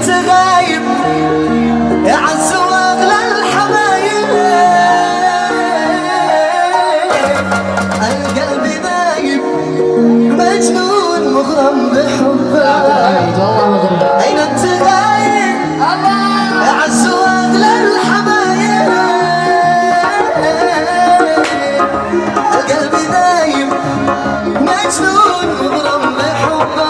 انت غايب يا عز واغلى الحبايب، القلب نايب مجنون مغرم بحبك. اين انت غايب يا عز واغلى الحبايب، القلب نايب مجنون مغرم بحبك.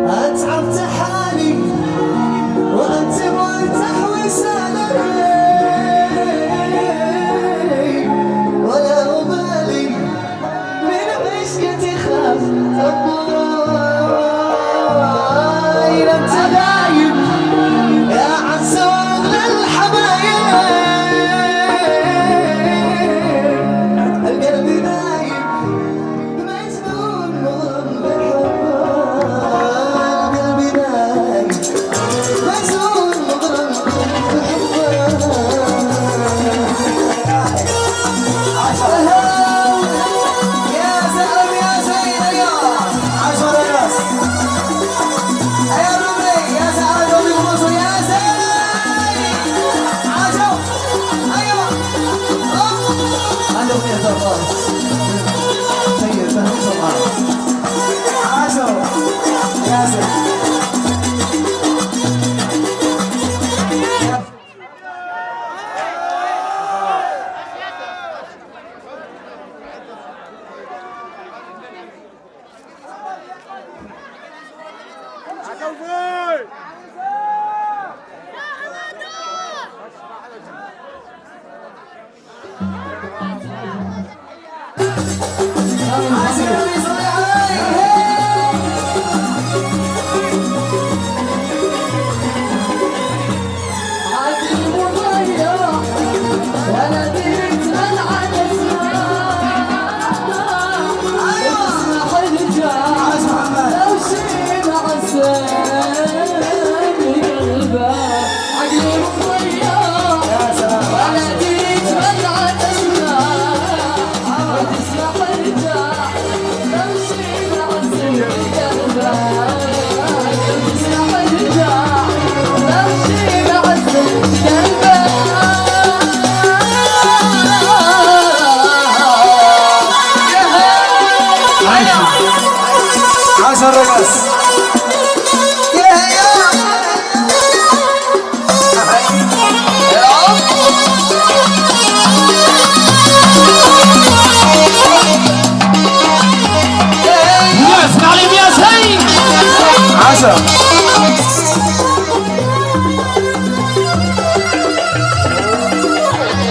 أتعبت حالي وأنت مرتاح وسالي، ولا أبالي من عشقتي خاف أبوي. أنت غايب يا عز واغلى الحبايب، القلب نايم مجنون مغرم بحبك، القلب نايم مجنون مغرم بحبك. يا زلم يا زين يا عشر ناس يا ربي يا زعل ربي ومصر يا زين عجب. ايوه عندهم يا خلاص طيب فهمت معاك عجب يا زين.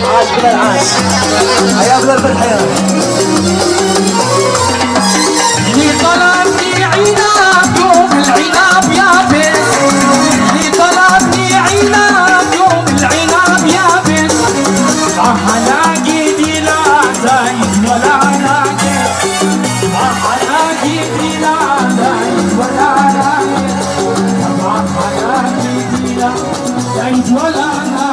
عاش بلا العاش يا بلاد الحياة. اللي طلبني عناب يوم العناب يابس، اللي طلبني عناب يوم العناب يابس، راح الاقي دي لا زايد ولا ناقص، راح الاقي دي لا زايد ولا ناقص، راح الاقي دي لا زايد ولا ناقص.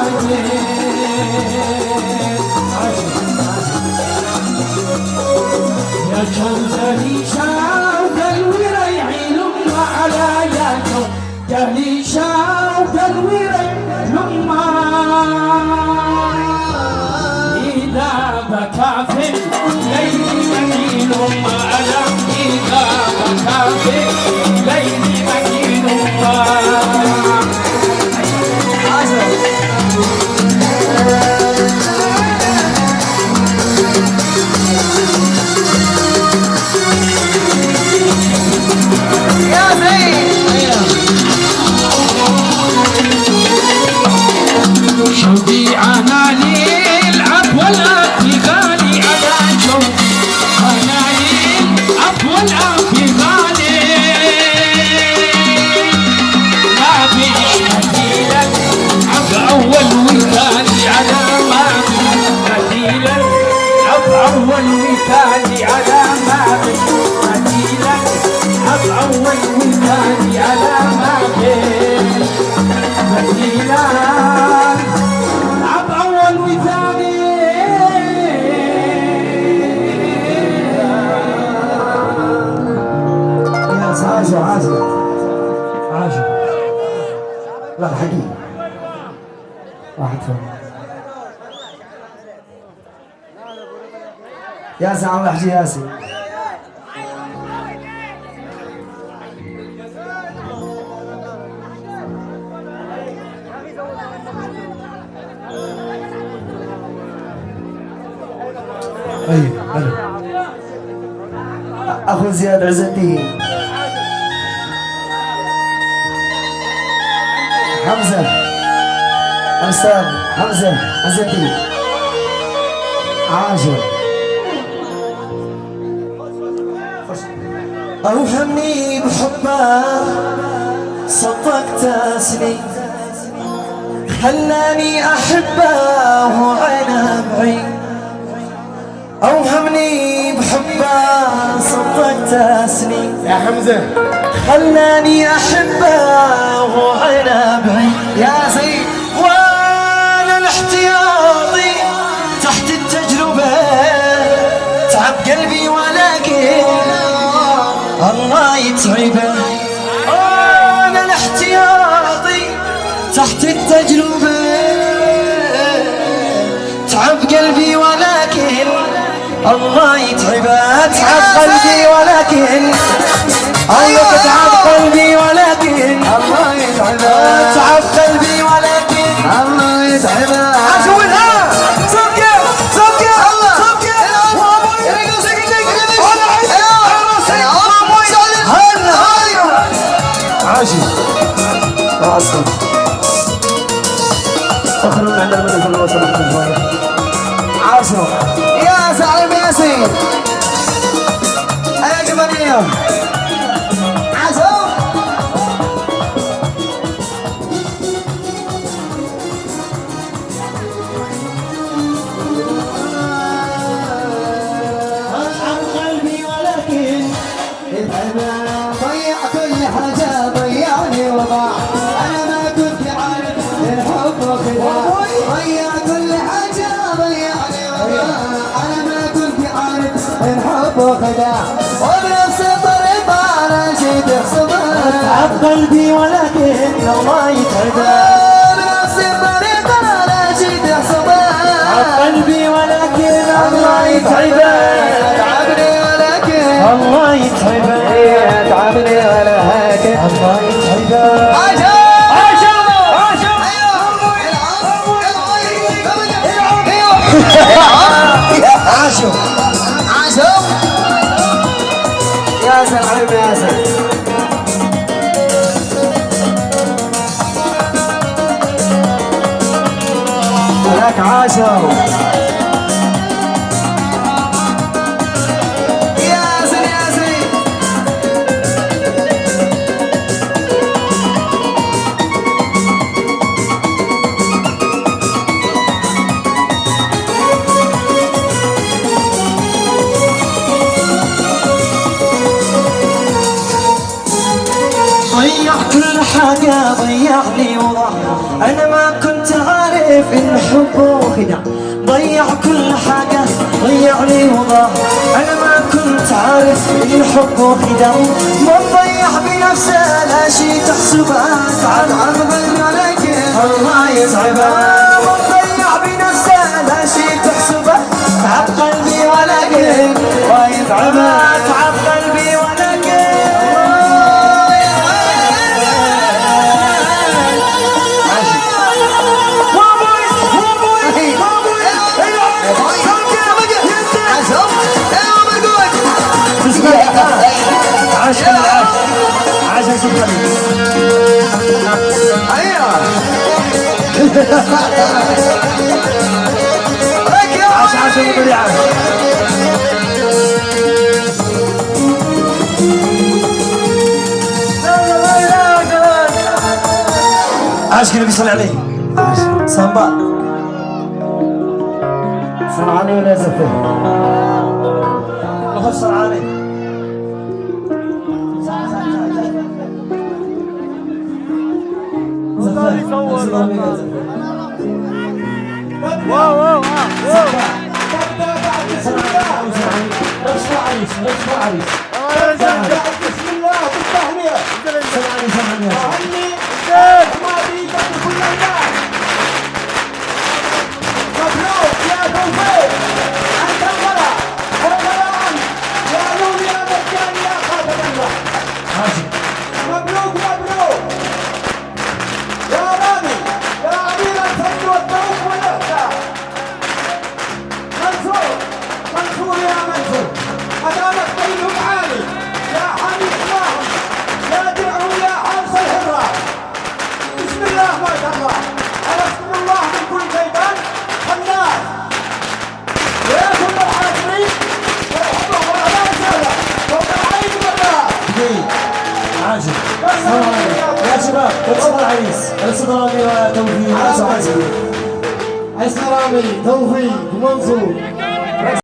يا جوزلي شاوق الوريع لما على يا جوزلي شاوق الوريع لما إذا بكى في الليل مكين لما على إذا بكى في الليل مكين لما يا أول والثاني على ما كان بديلا لعب أول وثاني عاشوا عاشوا عاشوا. لا حقيقي واحد فوق ياسين عم احكي ياسين. طيب حلو. اخو زياد عز الدين حمزة أستاذ حمزة عز الدين عاشر. أوهمني بحبه صدقت سنين خلاني أحبه وأنا بعيد. أوهمني بحبه صدقت سنين يا حمزة خلاني أحبه وأنا بعيد. يا سيد وأنا الاحتياطي تحت التجربة تعب قلبي ولكن الله يتعبه. أنا الاحتياطي تحت التجربة تعب قلبي ولكن الله يتعبه. تعب قلبي ولكن الله تعب قلبي ولكن الله يتعبه. تعب قلبي ولكن الله يتعبه. عشوها صدقة صدقة صدقة عاشي واصل اخرج عند المدرسة الوسط شوية. عاشو يا زعيم ياسين يا جمالية عاشو. أتعب قلبي ولكن ضيع كل حاجة ضيعني وضاع. أنا ما كنت عارف الحب وخداع. ضيع كل حاجة ضيعني وضاع. أنا ما كنت عارف الحب وخداع. وبنفس الطريقة أنا جيت أحسبها. أتعب قلبي ولكن الله يتعبه. بنفس الطريقة أنا جيت أحسبها. أتعب قلبي ولكن الله يتعبه. تعبني ولكن الله يتعبه. تعبني ولكن الله يتعبه. عاشو عاشو عاشو عاشو عاشو يا سلام يا سلام. لك عاشو ضيع كل حاجة ضيعني وضع. أنا ما كنت عارف إن حبه خدع. ضيع كل حاجة ضيعني وضع. أنا ما كنت عارف إن حبه خدع. ما ضيع بنفسه لا شي تحسبه. تعب قلبي ولكن الله يتعبه. ما ضيع بنفسه لا شي تحسبه. تعب قلبي ولكن الله يتعبه. تعب قلبي ولكن عاش العاش عاش سبحانه. ايوه عاش عاش ابو عاش. عاش كده بيصلي عليه. عاش صنبا صنعاني ولا زفه نخش صنعاني. واو واو واو بسم الله بالتهنئة هني حماديك بكل الناس مبروك يا توفيق أنت الغلا والغلام يا نور يا مجان يا خاتم الله مبروك مبروك يا رامي يا أمير الفن والذوق والإحسان منصور يا منصور أدامك بينهم عالي يا حامي حماهم يا درع يا حارس الحراس بسم الله ما شاء الله حرسكم الله من كل شيطان خناس يا كل الحاضرين مرحبا واهلا وسهلا فوق العين والراس عاجل يا شباب ابسط العريس ابسط رامي وتوفيق عايز رامي توفيق منصور